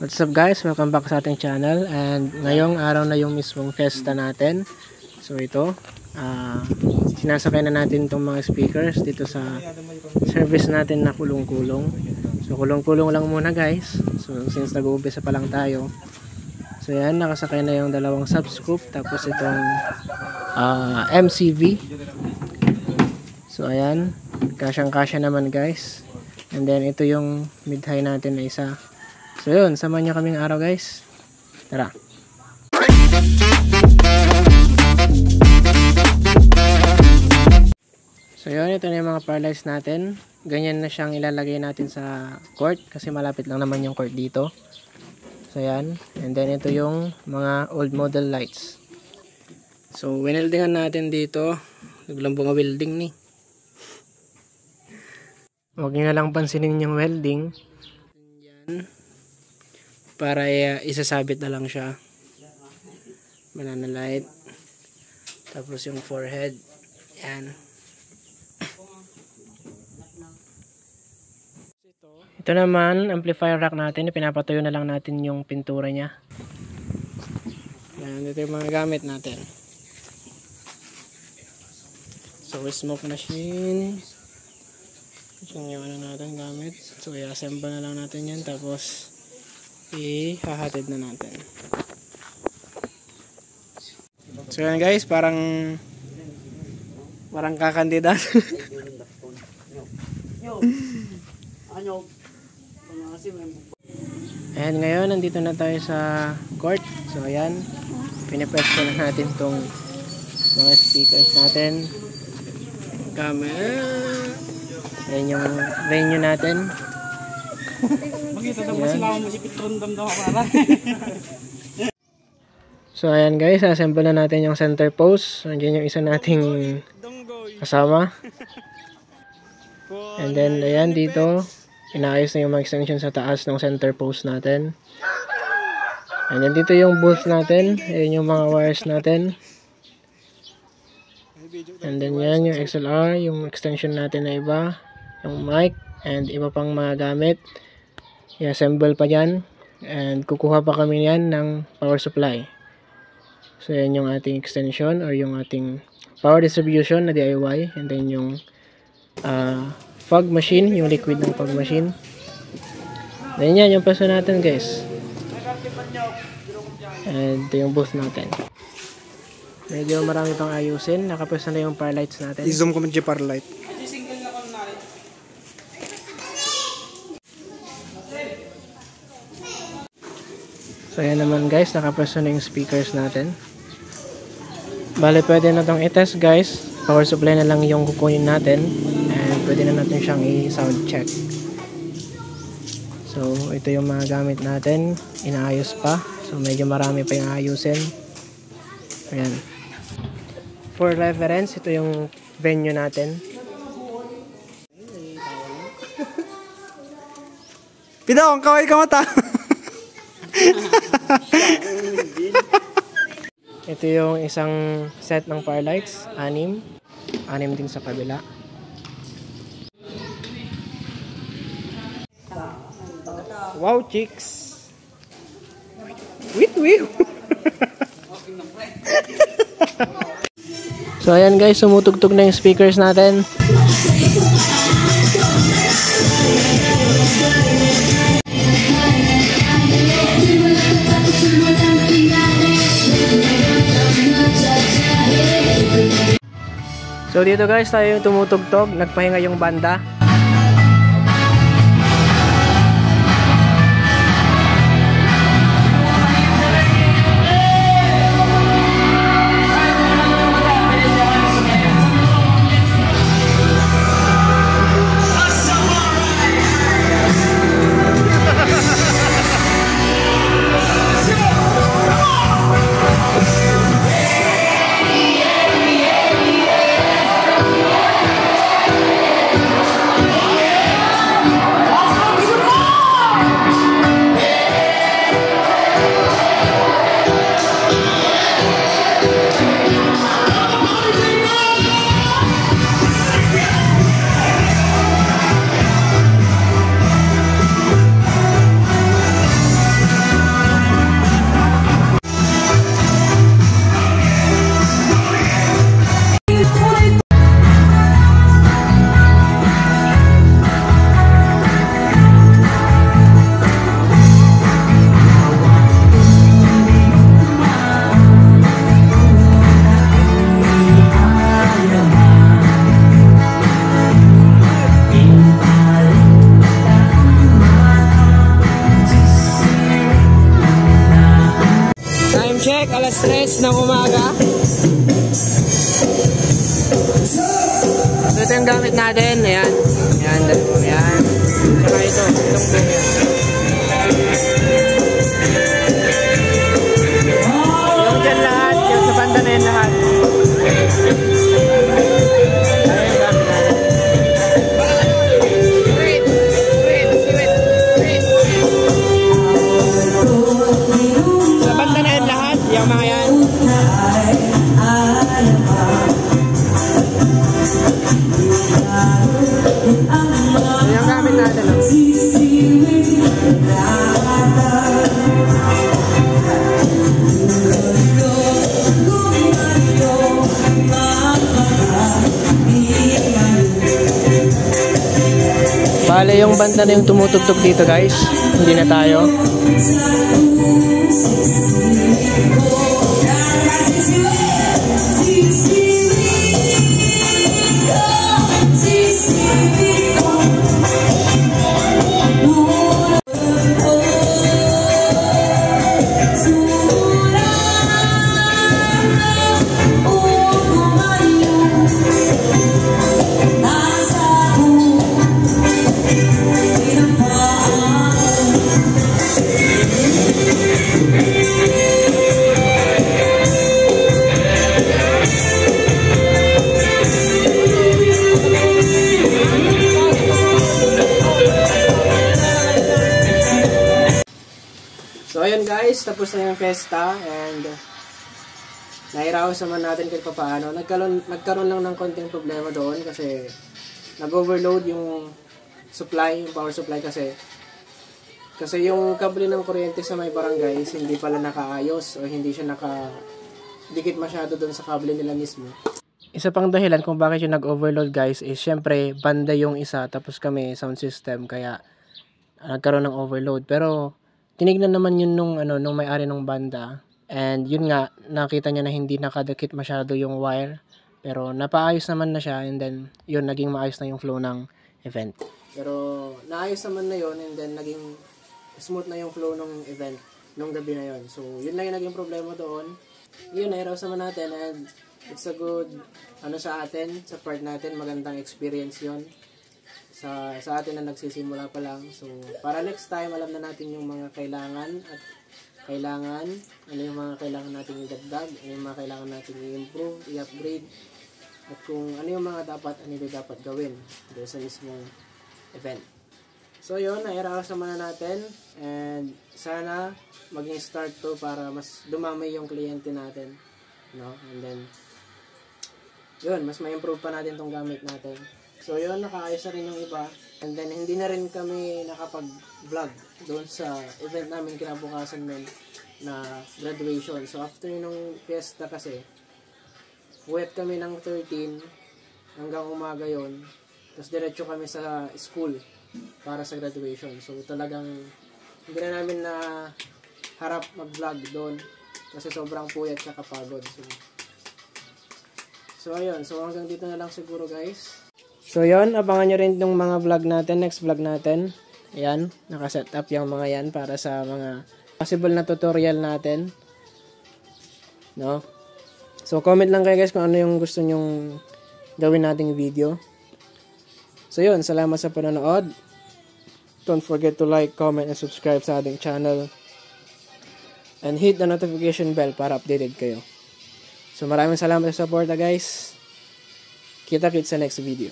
What's up guys? Welcome back sa ating channel, and ngayong araw na yung mismong fiesta natin. So ito, sinasakay na natin itong mga speakers dito sa service natin na kulong-kulong. So kulong-kulong lang muna guys. So since nag-uumpisa pa lang tayo. So yan, nakasakay na yung dalawang subscoop, tapos itong MCV. So ayan, kasyang-kasya naman guys. And then ito yung mid-high natin na isa. So yun, samahan nyo kaming araw guys. Tara. So yun, ito na yung mga power lights natin. Ganyan na siyang ilalagay natin sa court kasi malapit lang naman yung court dito. So yan, and then ito yung mga old model lights. So wineldingan natin dito. Naglambong ang welding ni. Huwag nyo na lang pansinin yung welding. Yan. Para isasabit na lang siya. Banana light. Tapos yung forehead. Yan. Ito naman, amplifier rack natin. Pinapatuyo na lang natin yung pintura niya. Yan, ito yung mga gamit natin. So, smoke machine. Ito yung ano natin gamit. So, i-assemble na lang natin yan. Tapos, ihahatid na natin. So yan guys, parang kakandidat. Ayan, ngayon nandito na tayo sa court. So ayan, pinipwesto na natin tong mga speakers natin. Camera. Ayan yung venue natin. So ayan guys, assemble na natin yung center post. Nandiyan yung isa nating kasama. And then ayan dito, inaayos na yung mga extension sa taas ng center post natin. And then dito yung booth natin. Ayan yung mga wires natin. And then yan yung XLR, yung extension natin na iba, yung mic, and iba pang mga gamit. I-assemble pa dyan. And kukuha pa kami yan ng power supply. So yan yung ating extension or yung ating power distribution na DIY. And then yung fog machine, yung liquid ng fog machine. Then yan yung peso natin guys. And ito yung booth natin. Medyo marami pang ayusin. Nakapwesto na yung power lights natin. I-zoom ko medyo power light. So yan naman guys, nakapwesto na yung speakers natin. Bale pwede na itong i-test guys. Power supply na lang yung kukunin natin. And pwede na natin siyang i-sound check. So ito yung mga gamit natin. Inaayos pa. So medyo marami pa yung ayusin. Ayan. For reference, ito yung venue natin. Pidong, kaway ka mata! Ito yung isang set ng power lights, 6 din sa kabila. Wow chicks, wait. So ayan guys, sumutugtog na yung speakers natin. So dito guys, tayo yung tumutugtog, nagpahinga yung banda. alas 3 ng umaga. So, ito yung gamit natin. Ayan. Ayan. Ayan. Saka ito. Itong boom yan. Yung dyan lahat. Yung sa banda na yan lahat. Yung mga yan. Yung gamit natin. Bale, yung banda na yung tumutugtog dito, guys. Hindi na tayo. So ayun guys, tapos na yung festa and nairaos naman natin kahit paano. Nagkaroon lang ng konting problema doon kasi nag-overload yung supply, yung power supply kasi yung kable ng kuryente sa may barangay hindi pala nakaayos o hindi siya nakadikit masyado doon sa kable nila mismo. Isa pang dahilan kung bakit yung nag-overload guys is syempre banda yung isa tapos kami sound system kaya nagkaroon ng overload. Pero tinignan naman yun nung may-ari ng banda. And yun nga, nakita niya na hindi nakadikit masyado yung wire. Pero napaayos naman na siya and then yun, naging maayos na yung flow ng event. Pero naayos naman na yun and then naging smooth na yung flow ng event nung gabi na yun. So yun lang yung naging problema doon. Yun, nairaos naman natin and it's a good sa atin, sa part natin, magandang experience yun. Sa atin na nagsisimula pa lang. So, para next time, alam na natin yung mga kailangan ano yung mga kailangan natin i-dagdag, ano yung mga kailangan natin i-improve, i-upgrade, at kung ano yung mga hindi dapat gawin doon sa mismong event. So, yun, nairaos naman na natin, and sana maging start to para mas dumami yung kliyente natin, no? And then, yun, mas ma-improve pa natin tong gamit natin. So yun, nakaayos na rin yung iba. And then hindi na rin kami nakapag-vlog doon sa event namin kinabukasan nun na graduation. So after nung fiesta kasi, uwet kami ng 13 hanggang umaga yon. Tapos diretso kami sa school para sa graduation. So talagang hindi na namin na harap mag-vlog doon kasi sobrang puyat at kapagod. So ayun, so hanggang dito na lang siguro guys. So yun, abangan nyo rin yung mga vlog natin, next vlog natin. Ayan, nakaset up yung mga yan para sa mga possible na tutorial natin. No? So comment lang kayo guys kung ano yung gusto nyong gawin nating video. So yun, salamat sa panonood. Don't forget to like, comment, and subscribe sa ating channel. And hit the notification bell para updated kayo. So maraming salamat sa support guys. Kita-kits sa next video.